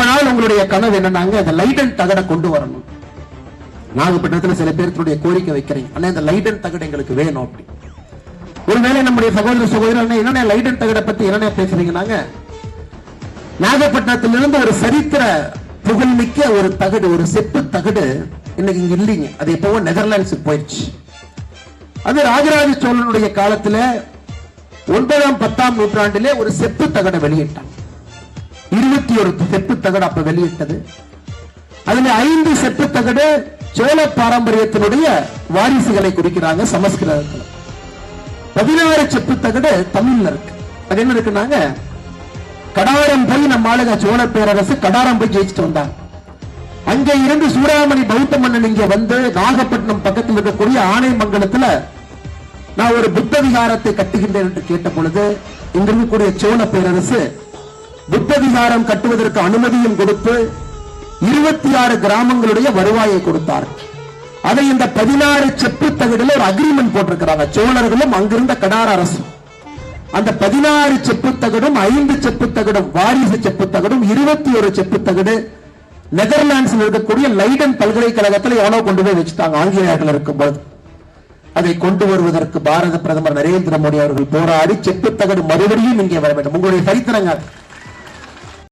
நாள் உங்களுடைய கனவு என்னன்னாங்க, அந்த லைடன் தகடை கொண்டு வரணும். நாகப்பட்டினத்தில் சில பேருடைய கோரிக்கை வைக்கிறீங்க, அண்ணா இந்த லைடன் தகடு எங்களுக்கு வேணும் அப்படி. ஒருவேளை நம்முடைய சகோதர சகோதரர் என்ன லைடன் தகடை பத்தி என்ன பேசுறீங்கன்னாங்க, நாகப்பட்டினத்திலிருந்து ஒரு சரித்திர புகழ்மிக்க ஒரு தகடு, ஒரு செப்பு தகடு இன்னைக்கு இங்க இல்லைங்க. அது எப்பவோ நெதர்லாண்ட்ஸுக்கு போயிடுச்சு. அது ராஜராஜ சோழனுடைய காலத்துல 9ஆம் 10ஆம் நூற்றாண்டிலே ஒரு செப்பு தகடை வெளியிட்டான். 21 செப்பு தகடு அப்ப வெளியிட்டது. அதுல 5 செப்பு தகடு சோழ பாரம்பரியத்தினுடைய வாரிசுகளை குறிக்கிறாங்க சமஸ்கிருதத்தில். 16 செப்பு தகடு தமிழ்ல இருக்கு. அது என்ன இருக்குன்னாங்க, கடாரம் போய் நம்ம ஆளுங்க சோழ பேரரசு கடாரம் போய் ஜெயிச்சுட்டு வந்தாங்க. அங்க இருந்து சூடாமணி பௌத்த மன்னன் இங்க வந்து நாகப்பட்டினம் பக்கத்தில் இருக்கக்கூடிய ஆனைமங்கலத்துல நான் ஒரு புத்த விகாரத்தை கட்டுகின்றேன் என்று கேட்ட பொழுது இங்க இருக்கக்கூடிய சோழ பேரரசு புத்த விகாரம் கட்டுவதற்கு அனுமதியும் கொடுத்து 26 கிராமங்களுடைய வருவாயை கொடுத்தார். அதை இந்த 16 செப்பு தகடுல ஒரு அக்ரிமெண்ட் போட்டிருக்கிறாங்க சோழர்களும் அங்கிருந்த கடார அரசு. அந்த 16 செப்பு தகடும் 5 செப்பு தகடும் வாரிசு செப்பு தகடும் 21 செப்பு தகடு நெதர்லாண்ட்ஸில் இருக்கக்கூடிய லைடன் பல்கலைக்கழகத்தில் எவனோ கொண்டு போய் வச்சுட்டாங்க ஆங்கிலேயர்கள் இருக்கும்போது. அதை கொண்டு வருவதற்கு பாரத பிரதமர் நரேந்திர மோடி அவர்கள் போராடி செப்பு தகடு மறுபடியும் இங்கே வர வேண்டும். உங்களுடைய சரித்திரங்கள்